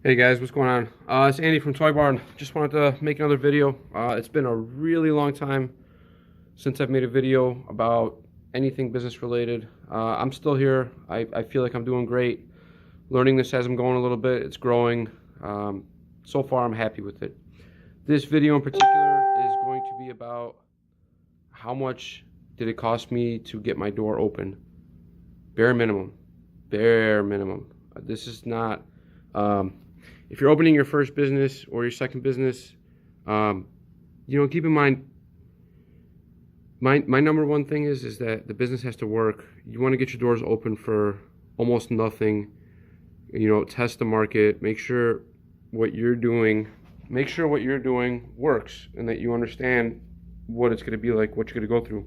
Hey guys, what's going on? It's Andy from Toy Barn. Just wanted to make another video. It's been a really long time since I've made a video about anything business related. I'm still here. I feel like I'm doing great. Learning this as I'm going a little bit. It's growing. So far, I'm happy with it. This video in particular is going to be about how much did it cost me to get my door open. Bare minimum. Bare minimum. This is not... if you're opening your first business or your second business, keep in mind, my number one thing is that the business has to work. You want to get your doors open for almost nothing. Test the market, make sure what you're doing works, and that you understand what it's going to be like, what you're going to go through.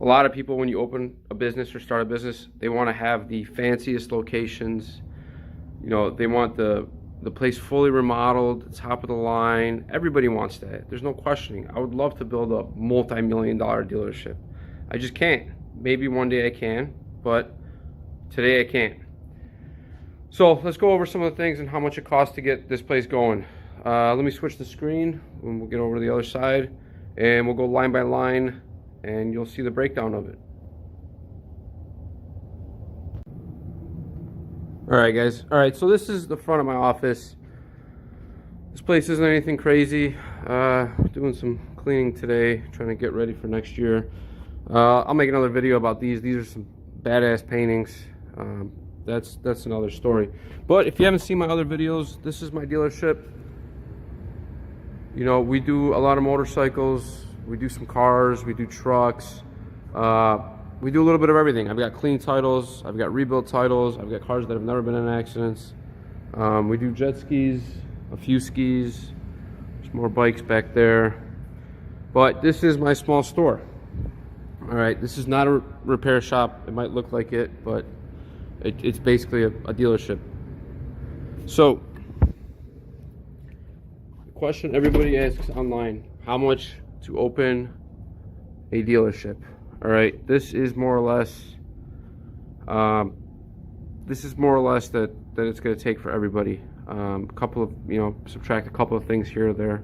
A lot of people, when you open a business or start a business, they want to have the fanciest locations. They want the place fully remodeled, top of the line. Everybody wants that. There's no questioning. I would love to build a multi-million-dollar dealership. I just can't. Maybe one day I can, but today I can't. So let's go over some of the things and how much it costs to get this place going. Let me switch the screen and we'll get over to the other side, and we'll go line by line, and you'll see the breakdown of it. Alright guys, so this is the front of my office. This place isn't anything crazy. Doing some cleaning today, trying to get ready for next year. I'll make another video about these. These are some badass paintings. That's another story. But if you haven't seen my other videos, this is my dealership. We do a lot of motorcycles, we do some cars, we do trucks. We do a little bit of everything. I've got clean titles, I've got rebuilt titles, I've got cars that have never been in accidents. We do jet skis, a few skis, there's more bikes back there. But this is my small store. Alright, this is not a repair shop. It might look like it, but it's basically a dealership. So, the question everybody asks online, how much to open a dealership? All right, this is more or less that it's going to take for everybody. Subtract a couple of things here or there.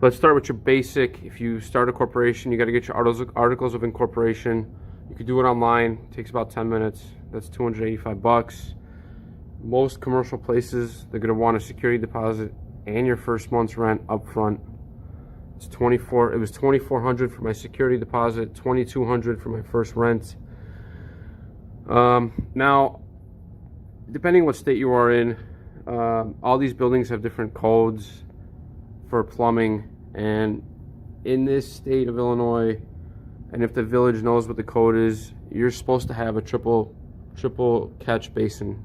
Let's start with your basic. If you start a corporation, you got to get your articles of incorporation. You can do it online. It takes about 10 minutes. That's $285. Most commercial places, they're going to want a security deposit and your first month's rent up front. It was $2,400 for my security deposit, $2,200 for my first rent. Now, depending what state you are in, all these buildings have different codes for plumbing, and in this state of Illinois, and if the village knows what the code is, you're supposed to have a triple catch basin.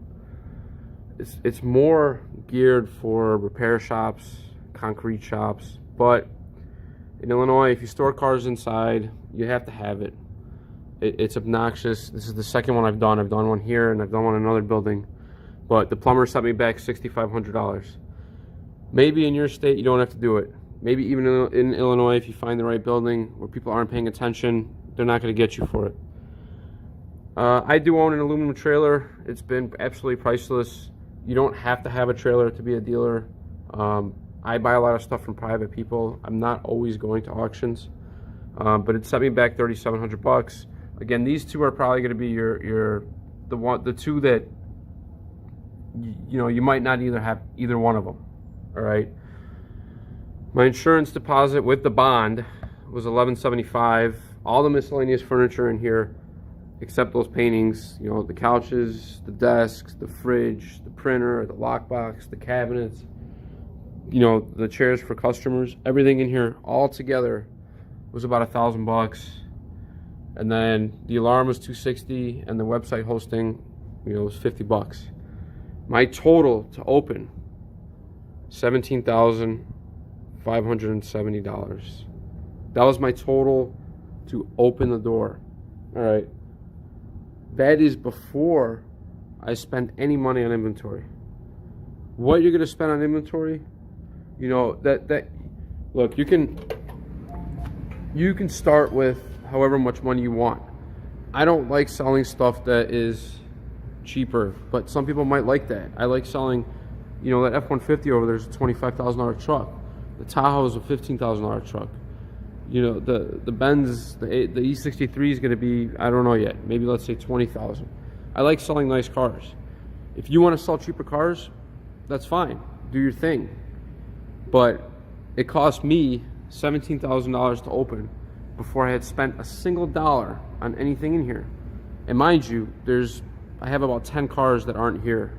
It's more geared for repair shops, concrete shops, but in Illinois, if you store cars inside, you have to have it. It's obnoxious. This is the second one I've done. I've done one here and I've done one in another building. But the plumber sent me back $6,500. Maybe in your state you don't have to do it. Maybe even in Illinois, if you find the right building where people aren't paying attention, they're not going to get you for it. I do own an aluminum trailer. It's been absolutely priceless. You don't have to have a trailer to be a dealer. I buy a lot of stuff from private people. I'm not always going to auctions, but it sent me back $3,700. Again, these two are probably going to be the two that you might not have either one of them. All right. My insurance deposit with the bond was $1,175. All the miscellaneous furniture in here, except those paintings, the couches, the desks, the fridge, the printer, the lockbox, the cabinets, the chairs for customers, everything in here all together was about $1,000. And then the alarm was $260, and the website hosting, was $50. My total to open, $17,570. That was my total to open the door. All right. That is before I spent any money on inventory. What you're going to spend on inventory, look, you can start with however much money you want. I don't like selling stuff that is cheaper, but some people might like that. I like selling, you know, that F-150 over there is a $25,000 truck. The Tahoe is a $15,000 truck. You know, the Benz, the E63 is going to be, I don't know yet, maybe let's say 20,000. I like selling nice cars. If you want to sell cheaper cars, that's fine. Do your thing. But it cost me $17,000 to open before I had spent a single dollar on anything in here. And mind you, I have about 10 cars that aren't here.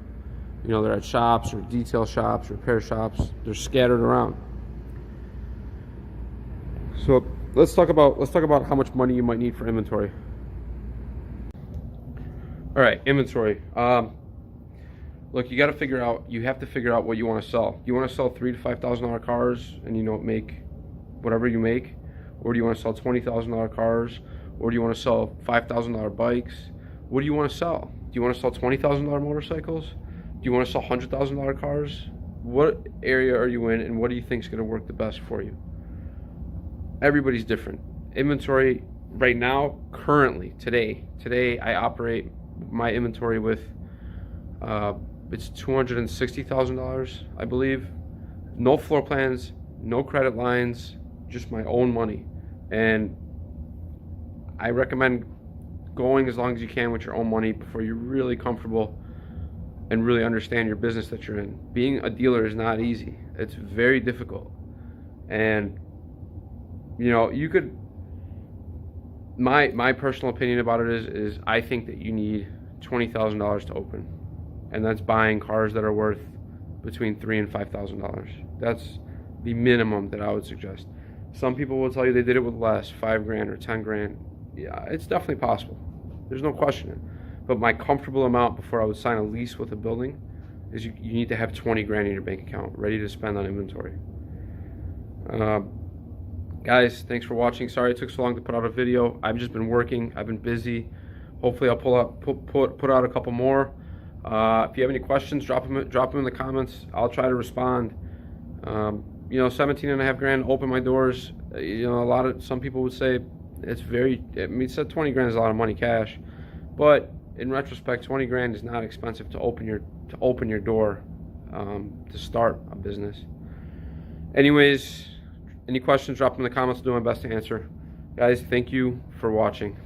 You know, they're at shops or detail shops, repair shops. They're scattered around. So let's talk about how much money you might need for inventory. All right, inventory. Look, you have to figure out what you want to sell. You want to sell $3,000 to $5,000 cars and, you know, make whatever you make, or do you want to sell $20,000 cars, or do you want to sell $5,000 bikes? What do you want to sell? Do you want to sell $20,000 motorcycles? Do you want to sell $100,000 cars? What area are you in, and what do you think is going to work the best for you? Everybody's different. Inventory right now, currently, today I operate my inventory with it's $260,000, I believe. No floor plans, no credit lines, just my own money. And I recommend going as long as you can with your own money before you're really comfortable and really understand your business that you're in. Being a dealer is not easy. It's very difficult. And you know, you could, my personal opinion about it is I think that you need $20,000 to open, and that's buying cars that are worth between $3,000 and $5,000. That's the minimum that I would suggest. Some people will tell you they did it with less, $5,000 or $10,000. Yeah, it's definitely possible. There's no question it. But my comfortable amount before I would sign a lease with a building is you need to have $20,000 in your bank account ready to spend on inventory. Guys, thanks for watching. Sorry it took so long to put out a video. I've just been working. I've been busy. Hopefully I'll put out a couple more. If you have any questions, drop them in the comments. I'll try to respond. You know, 17.5 grand open my doors. You know, some people would say it's very, I mean, said 20 grand is a lot of money cash, but in retrospect, 20 grand is not expensive to open your door to start a business. Anyways, any questions, drop them in the comments. I'll do my best to answer. Guys, thank you for watching.